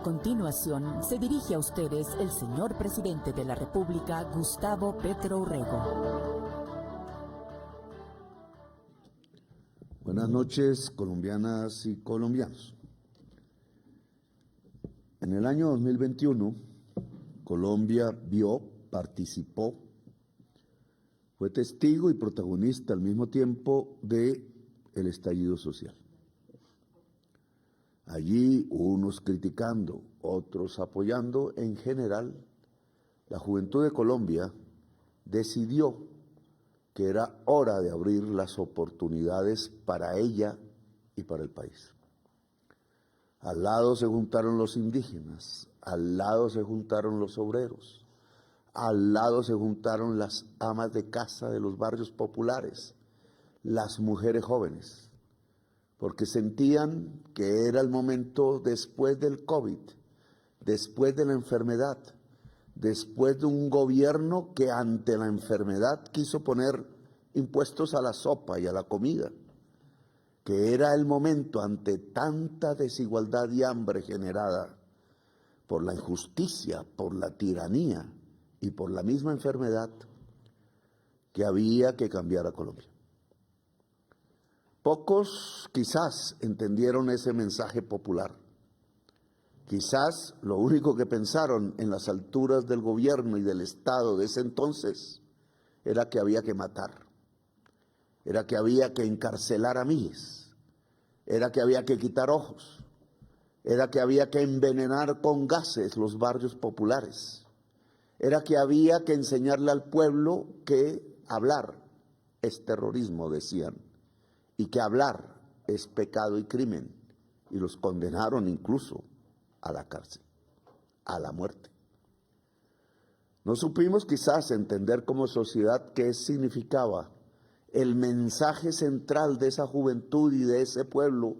A continuación, se dirige a ustedes el señor presidente de la República, Gustavo Petro Urrego. Buenas noches, colombianas y colombianos. En el año 2021, Colombia vio, participó, fue testigo y protagonista al mismo tiempo del estallido social. Allí, unos criticando, otros apoyando, en general, la juventud de Colombia decidió que era hora de abrir las oportunidades para ella y para el país. Al lado se juntaron los indígenas, al lado se juntaron los obreros, al lado se juntaron las amas de casa de los barrios populares, las mujeres jóvenes, porque sentían que era el momento después del COVID, después de la enfermedad, después de un gobierno que ante la enfermedad quiso poner impuestos a la sopa y a la comida, que era el momento ante tanta desigualdad y hambre generada por la injusticia, por la tiranía y por la misma enfermedad, que había que cambiar a Colombia. Pocos quizás entendieron ese mensaje popular. Quizás lo único que pensaron en las alturas del gobierno y del Estado de ese entonces era que había que matar, era que había que encarcelar a miles, era que había que quitar ojos, era que había que envenenar con gases los barrios populares, era que había que enseñarle al pueblo que hablar es terrorismo, decían, y que hablar es pecado y crimen, y los condenaron incluso a la cárcel, a la muerte. No supimos quizás entender como sociedad qué significaba el mensaje central de esa juventud y de ese pueblo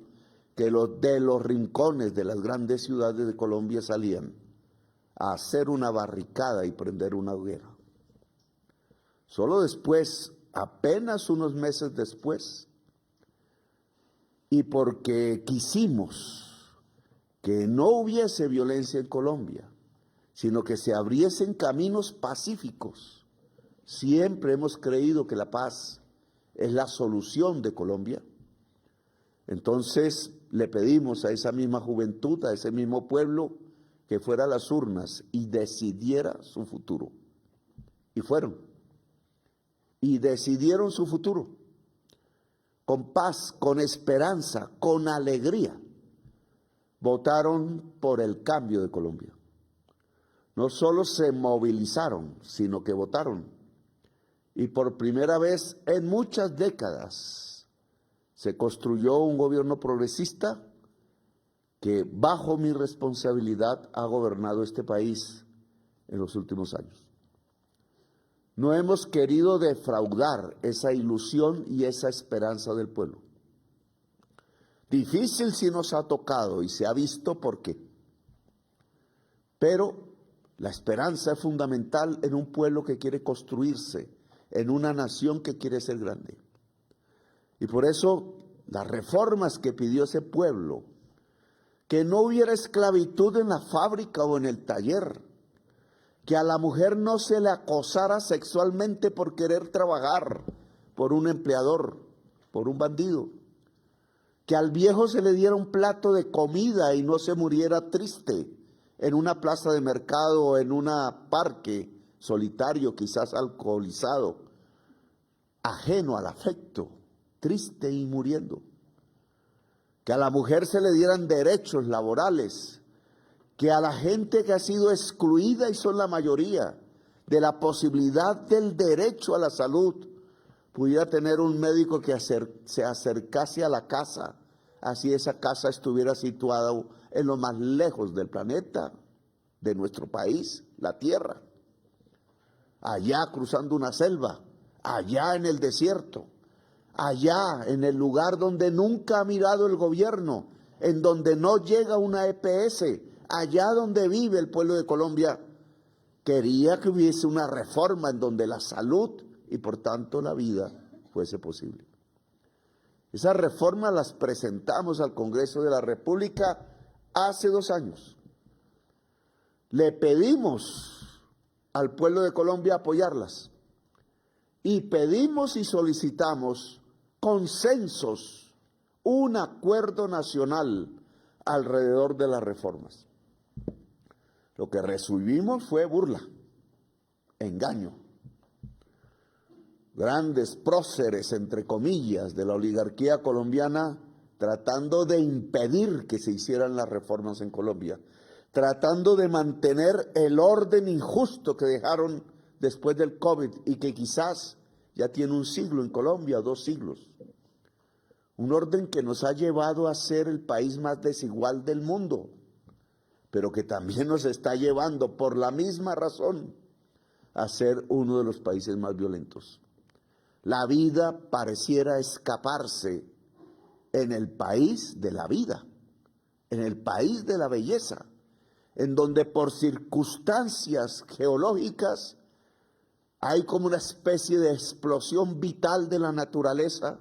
que de los rincones de las grandes ciudades de Colombia salían a hacer una barricada y prender una hoguera. Solo después, apenas unos meses después, y porque quisimos que no hubiese violencia en Colombia, sino que se abriesen caminos pacíficos. Siempre hemos creído que la paz es la solución de Colombia. Entonces le pedimos a esa misma juventud, a ese mismo pueblo, que fuera a las urnas y decidiera su futuro. Y fueron. Y decidieron su futuro. Con paz, con esperanza, con alegría. Votaron por el cambio de Colombia. No solo se movilizaron, sino que votaron. Y por primera vez en muchas décadas se construyó un gobierno progresista que bajo mi responsabilidad ha gobernado este país en los últimos años. No hemos querido defraudar esa ilusión y esa esperanza del pueblo. Difícil sí nos ha tocado y se ha visto por qué. Pero la esperanza es fundamental en un pueblo que quiere construirse, en una nación que quiere ser grande. Y por eso las reformas que pidió ese pueblo, que no hubiera esclavitud en la fábrica o en el taller, que a la mujer no se le acosara sexualmente por querer trabajar, por un empleador, por un bandido, que al viejo se le diera un plato de comida y no se muriera triste en una plaza de mercado o en un parque solitario, quizás alcoholizado, ajeno al afecto, triste y muriendo. Que a la mujer se le dieran derechos laborales, que a la gente que ha sido excluida, y son la mayoría, de la posibilidad del derecho a la salud, pudiera tener un médico que se acercase a la casa, así esa casa estuviera situada en lo más lejos del planeta, de nuestro país, la tierra, allá cruzando una selva, allá en el desierto, allá en el lugar donde nunca ha mirado el gobierno, en donde no llega una EPS, allá donde vive el pueblo de Colombia. Quería que hubiese una reforma en donde la salud y por tanto la vida fuese posible. Esas reformas las presentamos al Congreso de la República hace 2 años. le pedimos al pueblo de Colombia apoyarlas y pedimos y solicitamos consensos, un acuerdo nacional alrededor de las reformas. Lo que recibimos fue burla, engaño. Grandes próceres, entre comillas, de la oligarquía colombiana tratando de impedir que se hicieran las reformas en Colombia, tratando de mantener el orden injusto que dejaron después del COVID y que quizás ya tiene un siglo en Colombia, 2 siglos. Un orden que nos ha llevado a ser el país más desigual del mundo, pero que también nos está llevando, por la misma razón, a ser uno de los países más violentos. La vida pareciera escaparse en el país de la vida, en el país de la belleza, en donde por circunstancias geológicas hay como una especie de explosión vital de la naturaleza,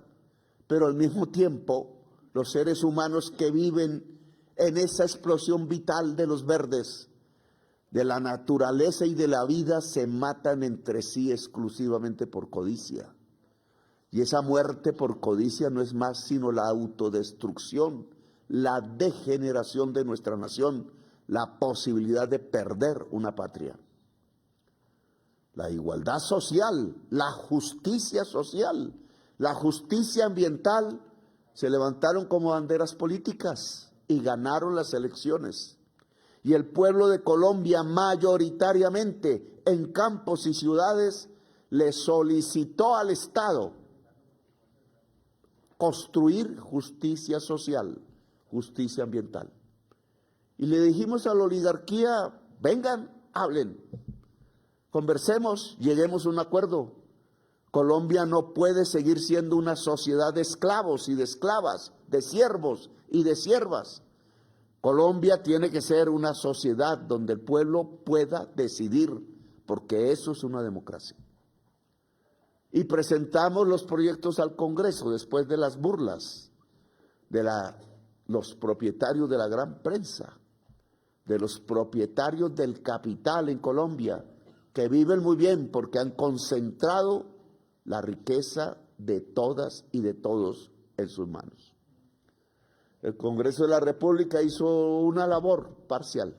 pero al mismo tiempo los seres humanos que viven en esa explosión vital de los verdes, de la naturaleza y de la vida, se matan entre sí exclusivamente por codicia. Y esa muerte por codicia no es más sino la autodestrucción, la degeneración de nuestra nación, la posibilidad de perder una patria. La igualdad social, la justicia social, la justicia ambiental se levantaron como banderas políticas y ganaron las elecciones. Y el pueblo de Colombia mayoritariamente en campos y ciudades le solicitó al Estado construir justicia social, justicia ambiental. Y le dijimos a la oligarquía, vengan, hablen, conversemos, lleguemos a un acuerdo. Colombia no puede seguir siendo una sociedad de esclavos y de esclavas, de siervos y de siervas. Colombia tiene que ser una sociedad donde el pueblo pueda decidir, porque eso es una democracia. Y presentamos los proyectos al Congreso después de las burlas de los propietarios de la gran prensa, de los propietarios del capital en Colombia, que viven muy bien porque han concentrado la riqueza de todas y de todos en sus manos. El Congreso de la República hizo una labor parcial.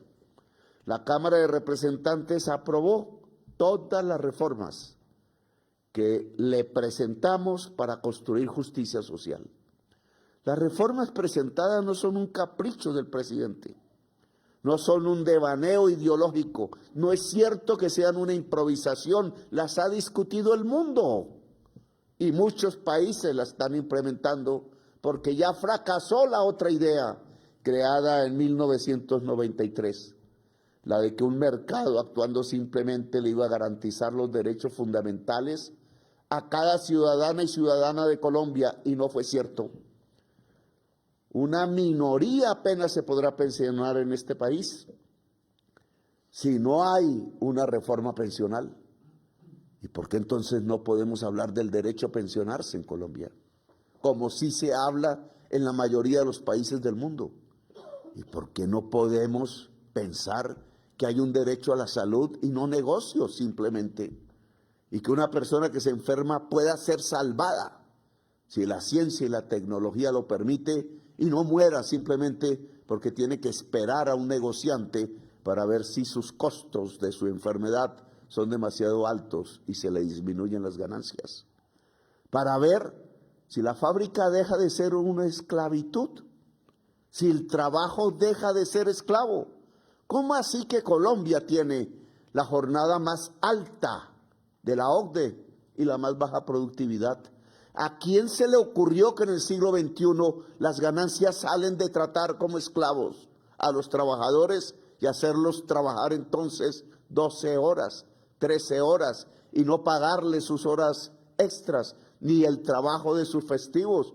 La Cámara de Representantes aprobó todas las reformas que le presentamos para construir justicia social. Las reformas presentadas no son un capricho del presidente, no son un devaneo ideológico, no es cierto que sean una improvisación, las ha discutido el mundo y muchos países las están implementando porque ya fracasó la otra idea creada en 1993, la de que un mercado actuando simplemente le iba a garantizar los derechos fundamentales a cada ciudadana y ciudadana de Colombia, y no fue cierto. Una minoría apenas se podrá pensionar en este país si no hay una reforma pensional. ¿Y por qué entonces no podemos hablar del derecho a pensionarse en Colombia? Como sí se habla en la mayoría de los países del mundo. ¿Y por qué no podemos pensar que hay un derecho a la salud y no negocios simplemente? Y que una persona que se enferma pueda ser salvada, si la ciencia y la tecnología lo permite, y no muera simplemente porque tiene que esperar a un negociante para ver si sus costos de su enfermedad son demasiado altos y se le disminuyen las ganancias. Para ver si la fábrica deja de ser una esclavitud, si el trabajo deja de ser esclavo. ¿Cómo así que Colombia tiene la jornada más alta de la OCDE y la más baja productividad? ¿A quién se le ocurrió que en el siglo XXI las ganancias salen de tratar como esclavos a los trabajadores y hacerlos trabajar entonces 12 horas, 13 horas y no pagarles sus horas extras ni el trabajo de sus festivos?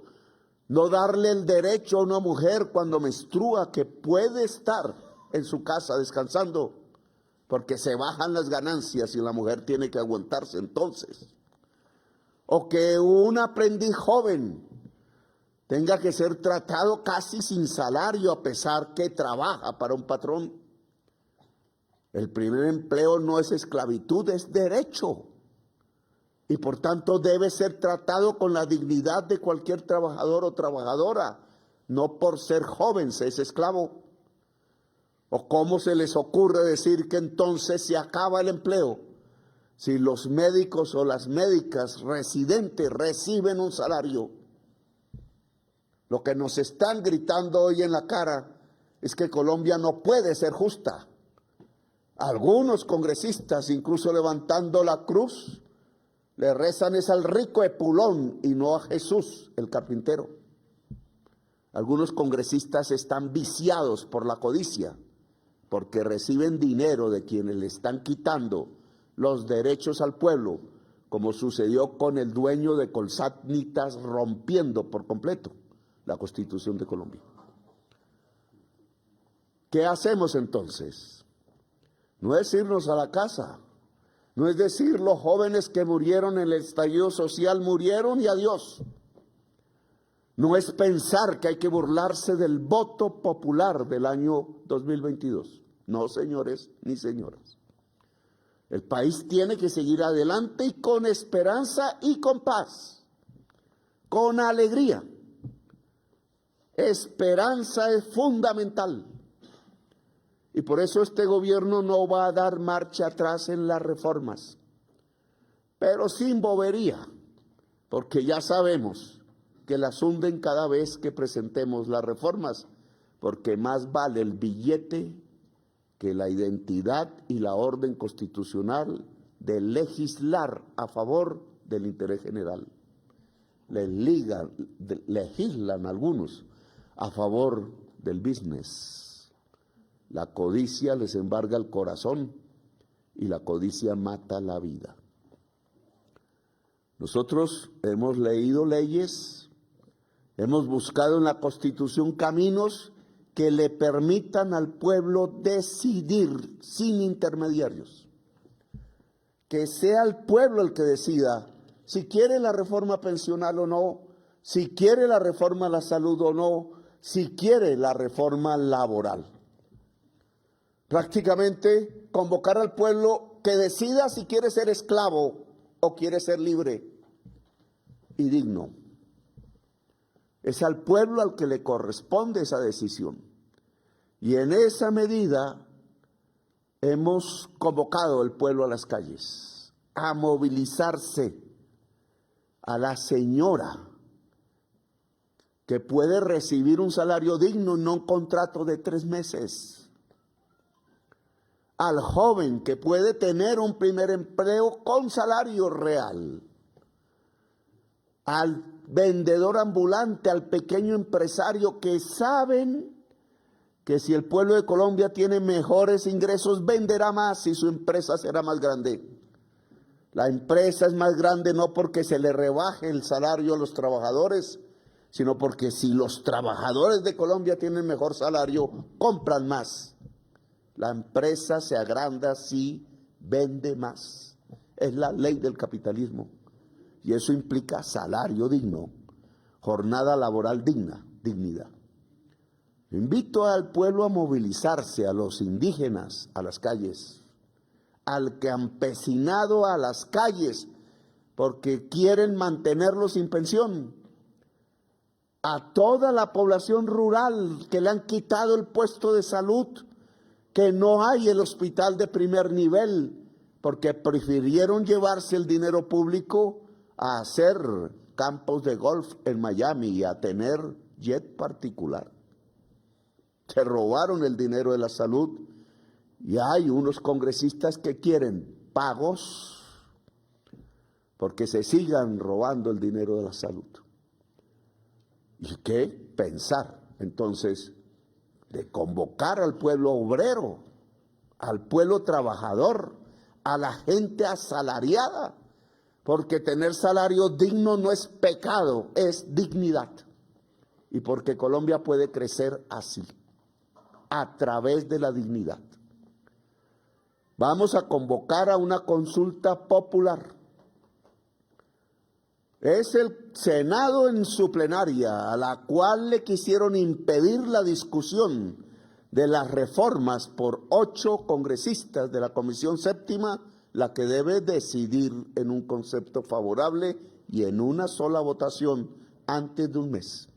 No darle el derecho a una mujer cuando menstrua que puede estar en su casa descansando porque se bajan las ganancias y la mujer tiene que aguantarse entonces. O que un aprendiz joven tenga que ser tratado casi sin salario a pesar que trabaja para un patrón. El primer empleo no es esclavitud, es derecho. Y por tanto debe ser tratado con la dignidad de cualquier trabajador o trabajadora. No por ser joven se es esclavo. ¿O cómo se les ocurre decir que entonces se acaba el empleo? Si los médicos o las médicas residentes reciben un salario. Lo que nos están gritando hoy en la cara es que Colombia no puede ser justa. Algunos congresistas, incluso levantando la cruz, le rezan es al rico Epulón y no a Jesús, el carpintero. Algunos congresistas están viciados por la codicia, porque reciben dinero de quienes le están quitando los derechos al pueblo, como sucedió con el dueño de Colsanitas, rompiendo por completo la Constitución de Colombia. ¿Qué hacemos entonces? No es irnos a la casa, no es decir los jóvenes que murieron en el estallido social murieron y adiós. No es pensar que hay que burlarse del voto popular del año 2022. No, señores ni señoras. El país tiene que seguir adelante y con esperanza y con paz, con alegría. Esperanza es fundamental. Y por eso este gobierno no va a dar marcha atrás en las reformas, pero sin bobería, porque ya sabemos que las hunden cada vez que presentemos las reformas, porque más vale el billete que la identidad y la orden constitucional de legislar a favor del interés general. Legislan algunos a favor del business. La codicia les embarga el corazón y la codicia mata la vida. Nosotros hemos leído leyes, hemos buscado en la Constitución caminos que le permitan al pueblo decidir sin intermediarios. Que sea el pueblo el que decida si quiere la reforma pensional o no, si quiere la reforma a la salud o no, si quiere la reforma laboral. Prácticamente convocar al pueblo que decida si quiere ser esclavo o quiere ser libre y digno. Es al pueblo al que le corresponde esa decisión. Y en esa medida hemos convocado al pueblo a las calles, a movilizarse, a la señora que puede recibir un salario digno, no un contrato de 3 meses. Al joven que puede tener un primer empleo con salario real, al vendedor ambulante, al pequeño empresario que saben que si el pueblo de Colombia tiene mejores ingresos, venderá más y su empresa será más grande. La empresa es más grande no porque se le rebaje el salario a los trabajadores, sino porque si los trabajadores de Colombia tienen mejor salario, compran más. La empresa se agranda si vende más. Es la ley del capitalismo. Y eso implica salario digno, jornada laboral digna, dignidad. Invito al pueblo a movilizarse, a los indígenas a las calles, al campesinado a las calles, porque quieren mantenerlo sin pensión, a toda la población rural que le han quitado el puesto de salud, que no hay el hospital de primer nivel, porque prefirieron llevarse el dinero público a hacer campos de golf en Miami y a tener jet particular. Se robaron el dinero de la salud y hay unos congresistas que quieren pagos porque se sigan robando el dinero de la salud. ¿Y qué pensar entonces de convocar al pueblo obrero, al pueblo trabajador, a la gente asalariada? Porque tener salario digno no es pecado, es dignidad. Y porque Colombia puede crecer así, a través de la dignidad. Vamos a convocar a una consulta popular. Es el Senado en su plenaria, a la cual le quisieron impedir la discusión de las reformas por 8 congresistas de la Comisión Séptima, la que debe decidir en un concepto favorable y en una sola votación antes de un mes.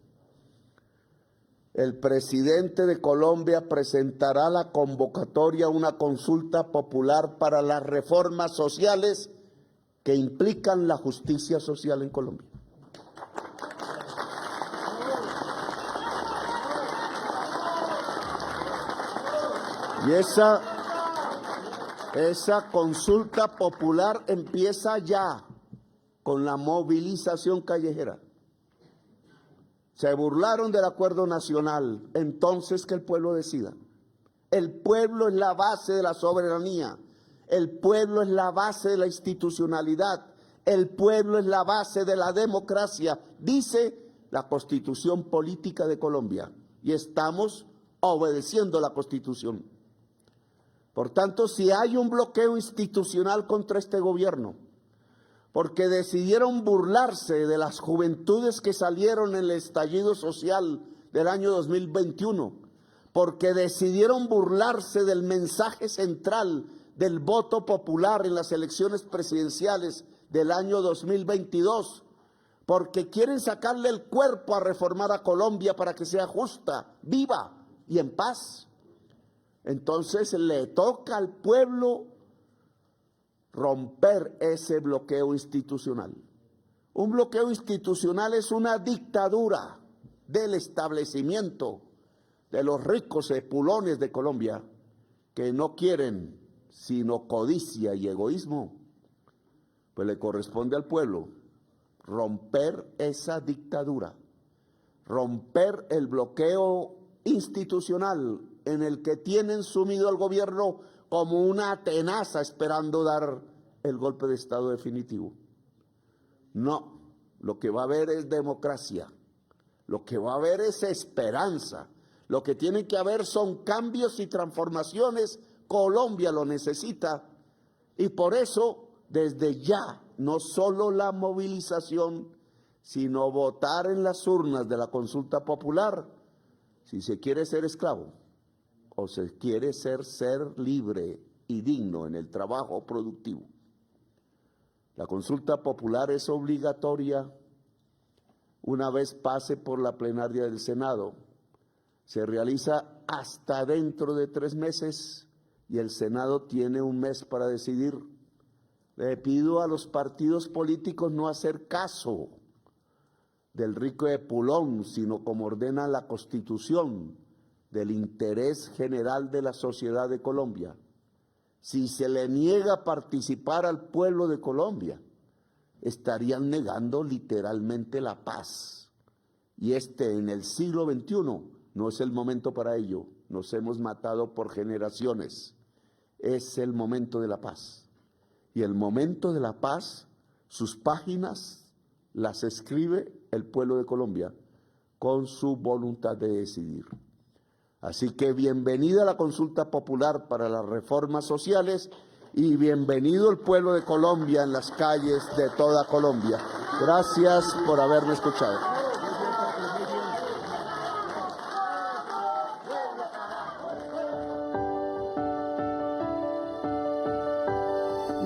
El presidente de Colombia presentará la convocatoria a una consulta popular para las reformas sociales que implican la justicia social en Colombia. Y esa consulta popular empieza ya con la movilización callejera. Se burlaron del acuerdo nacional, entonces que el pueblo decida. El pueblo es la base de la soberanía, el pueblo es la base de la institucionalidad, el pueblo es la base de la democracia, dice la Constitución Política de Colombia, y estamos obedeciendo la Constitución. Por tanto, si hay un bloqueo institucional contra este gobierno, porque decidieron burlarse de las juventudes que salieron en el estallido social del año 2021, porque decidieron burlarse del mensaje central del voto popular en las elecciones presidenciales del año 2022, porque quieren sacarle el cuerpo a reformar a Colombia para que sea justa, viva y en paz. Entonces le toca al pueblo romper ese bloqueo institucional. Un bloqueo institucional es una dictadura del establecimiento de los ricos epulones de Colombia que no quieren sino codicia y egoísmo. Pues le corresponde al pueblo romper esa dictadura, romper el bloqueo institucional en el que tienen sumido al gobierno como una tenaza esperando dar el golpe de Estado definitivo. No, lo que va a haber es democracia, lo que va a haber es esperanza, lo que tiene que haber son cambios y transformaciones. Colombia lo necesita y por eso desde ya no solo la movilización, sino votar en las urnas de la consulta popular si se quiere ser esclavo o se quiere ser libre y digno en el trabajo productivo. La consulta popular es obligatoria una vez pase por la plenaria del Senado. Se realiza hasta dentro de 3 meses y el Senado tiene un mes para decidir. Le pido a los partidos políticos no hacer caso del rico epulón, sino como ordena la Constitución, del interés general de la sociedad de Colombia. Si se le niega participar al pueblo de Colombia, estarían negando literalmente la paz. Y en el siglo XXI no es el momento para ello. Nos hemos matado por generaciones. Es el momento de la paz. Y el momento de la paz, sus páginas las escribe el pueblo de Colombia con su voluntad de decidir. Así que bienvenida a la consulta popular para las reformas sociales y bienvenido el pueblo de Colombia en las calles de toda Colombia. Gracias por haberme escuchado.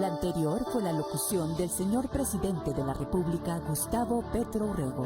La anterior fue la locución del señor presidente de la República, Gustavo Petro Urrego.